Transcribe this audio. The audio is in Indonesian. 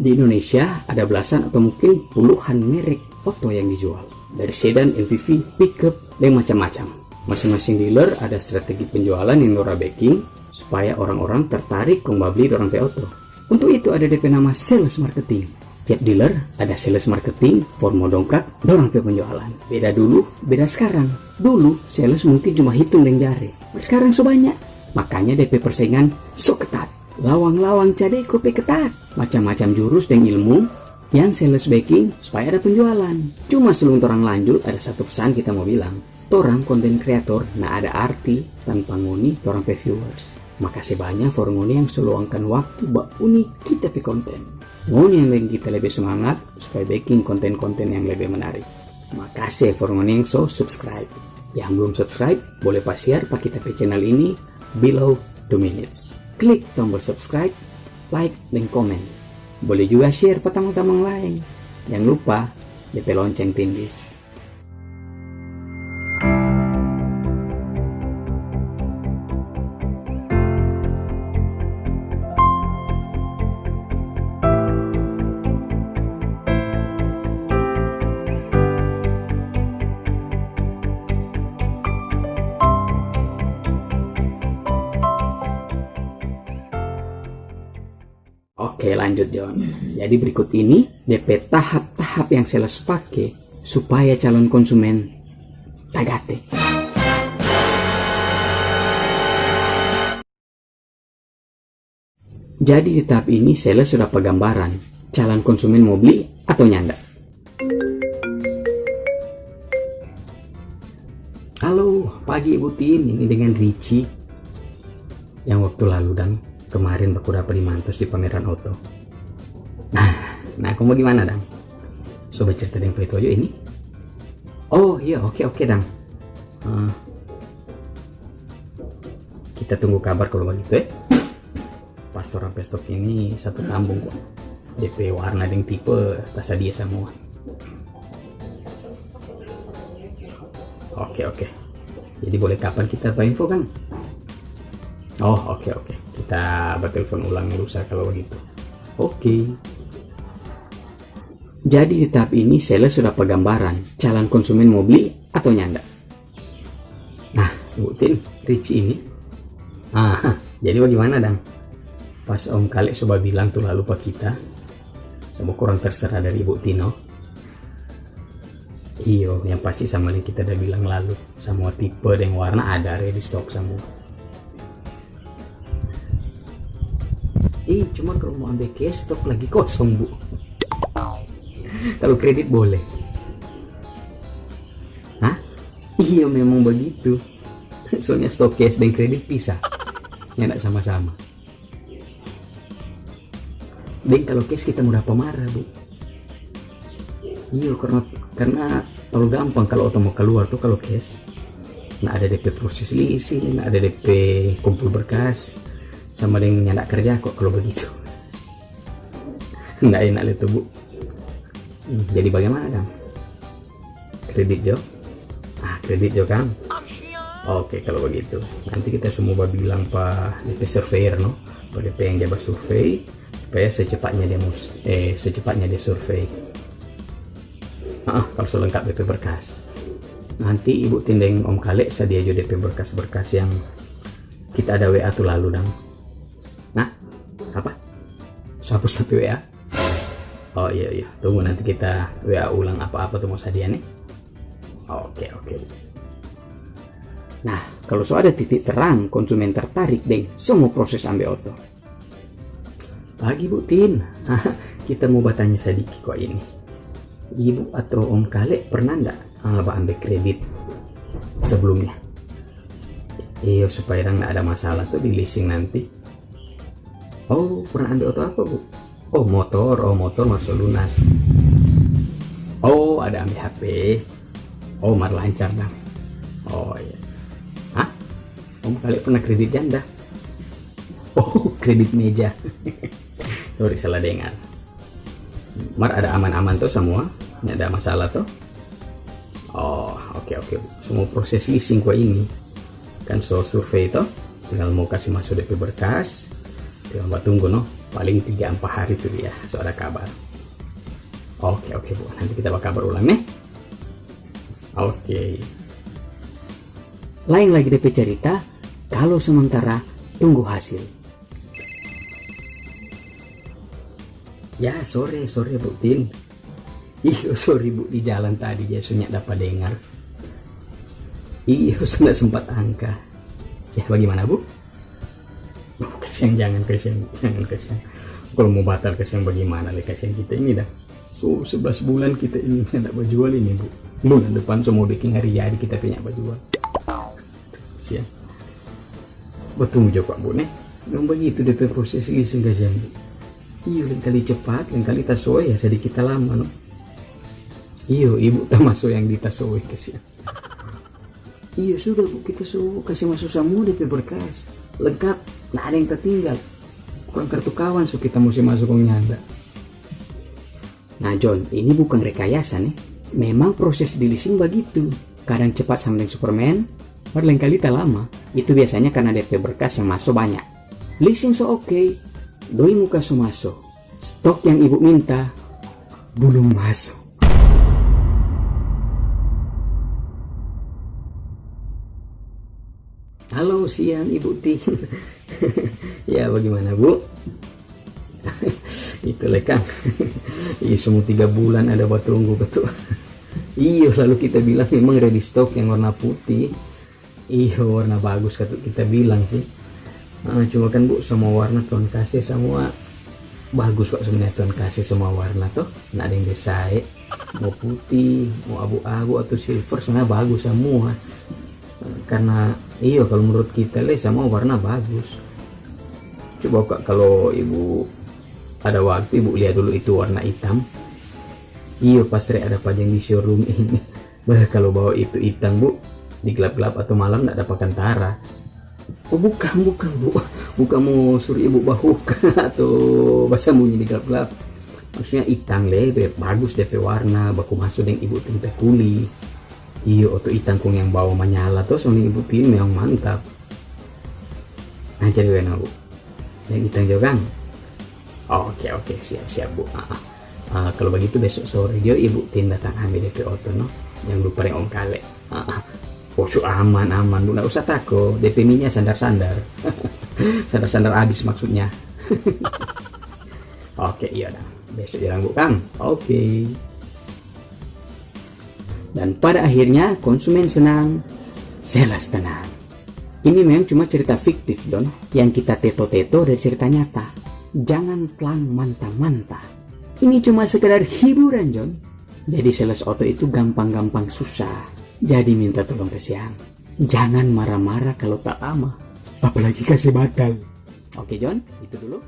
Di Indonesia ada belasan atau mungkin puluhan merek Otto yang dijual. Dari sedan, MPV, pickup, dan macam-macam. Masing-masing dealer ada strategi penjualan yang Nora backing supaya orang-orang tertarik kembali beli dorang Otto. Untuk itu ada DP nama sales marketing. Tiap dealer ada sales marketing, formo dongkrak, dorang penjualan. Beda dulu, beda sekarang. Dulu sales mungkin cuma hitung dengan jari. Sekarang so banyak. Makanya DP persaingan so ketat. Lawang-lawang cade kopi ketat. Macam-macam jurus dan ilmu yang sales backing supaya ada penjualan. Cuma sebelum orang lanjut ada satu pesan kita mau bilang. Torang konten kreator nah ada arti tanpa ngoni torang pe viewers. Makasih banyak for ngoni yang seluangkan waktu bak unik kita pe konten. Ngoni yang bikin kita lebih semangat supaya bikin konten-konten yang lebih menarik. Makasih for ngoni yang so subscribe. Yang belum subscribe boleh pasiar pak kita pe channel ini below 2 minutes. Klik tombol subscribe, like, dan komen. Boleh juga share ke teman-teman lain. Jangan lupa DP lonceng tindis. Oke lanjut John. Jadi berikut ini DP tahap-tahap yang sales pakai supaya calon konsumen tagate. Jadi di tahap ini sales sudah gambaran calon konsumen mau beli atau nyanda. Halo pagi Ibu Tin, ini dengan Richie yang waktu lalu dan kemarin aku dapat dimantus di pameran Otto. Nah, kamu gimana dang? Sobat cerita dengan Petoyo ini? Oh iya, oke dang. Kita tunggu kabar kalau begitu ya. Pastor Pestok ini satu kampung kok. DP warna dan tipe tasa dia semua. Oke. Jadi boleh kapan kita info Kang? Oh oke. Kita bertelepon ulang lusa kalau begitu. Oke. Jadi di tahap ini sales sudah gambaran calon konsumen mau beli atau nyanda. Nah, Ibu Tin, Richie ini. Jadi bagaimana dang? Pas Om Kale coba bilang tuh lalu pak kita, sama kurang terserah dari Ibu Tino. Iyo, yang pasti sama yang kita udah bilang lalu, semua tipe dan warna ada ready stock semua. Cuma kalau mau ambil cash stok lagi kosong Bu. Kalau kredit boleh. Hah? Iya memang begitu. Soalnya stok cash dan kredit pisah. Nggak sama-sama. Dan kalau cash kita mudah pemarah Bu. Iya karena terlalu gampang kalau auto mau keluar tuh kalau cash. Nah ada DP proses leasing, ada DP kumpul berkas. Sama dengan nyandak kerja kok kalau begitu. Nggak enak itu Bu. Jadi bagaimana dong? Kredit Jo? Kredit Jo kan? Oke kalau begitu. Nanti kita semua bilang Pak DP surveyor no? Pak DP yang jabat survei supaya secepatnya dia survei. Kalau sudah lengkap DP berkas. Nanti Ibu Tindeng Om Kale sedia jo DP berkas-berkas yang kita ada WA tuh lalu dong. Nah, apa? Hapus tapi WA? Oh iya, tunggu nanti kita WA ulang apa-apa tuh mau sadia nih. Oke. Nah, kalau ada titik terang konsumen tertarik deng semua proses ambil Otto. Pagi Bu Tin, kita mau bertanya sedikit kok ini. Ibu atau Om Kale pernah nggak ambil kredit sebelumnya? Iya supaya nggak ada masalah tuh di leasing nanti. Oh pernah ambil Otto apa Bu? Oh motor masuk lunas. Oh ada ambil HP. Oh mar lancar dong. Oh iya. Om Kale pernah kredit janda? Oh kredit meja. Sorry salah dengar. Mar ada aman-aman tuh semua? Nggak ada masalah tuh? Oh oke. Semua proses leasing kok ini kan so survei tuh tinggal mau kasih masuk DP berkas tinggal tunggu no paling 3-4 hari tuh dia so ada kabar. Oke Bu, nanti kita bakal kabar ulang nih. Oke. Lain lagi DP cerita, kalau sementara tunggu hasil. Ya sore Bu Tin. Iyo sorry Bu, di jalan tadi ya sunyak dapat dengar. Iyo sudah sempat angka. Ya bagaimana Bu? Oh, kasihan, jangan kasihan. Kalau mau batal kasihan bagaimana le, kasihan kita ini dah. So 11 bulan kita ini tidak berjual ini Bu. Bulan depan so mau bikin hari jadi kita punya berjual. Siap. Betul juga Bu nih. Memang begitu DP proses leasing kasihan Bu. Iyo lain kali cepat, lain kali tasoy ya sedikit lama no. Iyo ibu tak masuk yang ditasoy kasihan. Iyo sudah Bu, kita so kasih masuk semua DP berkas lengkap, nggak ada yang tertinggal. Kurang kartu kawan so kita mesti masuk nyanda. Nah John, ini bukan rekayasa nih. Memang proses di leasing begitu. Kadang cepat sama dengan Superman, lain kali tak lama. Itu biasanya karena DP berkas yang masuk banyak. Leasing so oke, doi muka so masuk. Stok yang ibu minta belum masuk. Halo siang Ibu Tin. Ya bagaimana Bu? Itu lekang. Iya semua 3 bulan ada buat tunggu betul. Iya lalu kita bilang memang ready stock yang warna putih. Iya warna bagus kata kita bilang sih. Cuma kan Bu semua warna Tuhan kasih semua bagus kok sebenarnya, Tuhan kasih semua warna tuh. Nggak ada yang desai. Mau putih, mau abu-abu atau silver sebenarnya bagus semua. Karena iya kalau menurut kita semua warna bagus. Coba kak kalau Ibu ada waktu Ibu lihat dulu itu warna hitam. Iya pasti ada pajang di showroom ini. Bah kalau bawa itu hitam Bu, di gelap-gelap atau malam nggak dapat kantara. Oh bukan Bu, bukan mau suruh Ibu bahuka atau bahasa bunyi di gelap-gelap. Maksudnya hitam bagus DP warna, baku masuk dengan Ibu tim teh kuli. Iya atau hitam kung yang bawa menyala tuh soalnya Ibu tim memang mantap. Nah jadi Bu, yang hitam juga kan? Oke siap Bu. Kalau begitu besok sore dia Ibu Tin datang ambil DP auto no. Jangan lupa yang Om Kale. Aman Bu, nggak usah takut. DP minyak sandar-sandar. Sandar-sandar habis maksudnya. Oke iya dah. Besok jalan Bu Kang. Oke. Dan pada akhirnya konsumen senang, sales tenang. Ini memang cuma cerita fiktif Don, yang kita teto-teto dari cerita nyata. Jangan telan mantah-mantah. Ini cuma sekedar hiburan John. Jadi sales auto itu gampang-gampang susah. Jadi minta tolong ke siang. Jangan marah-marah kalau tak lama. Apalagi kasih batal. Oke John, itu dulu.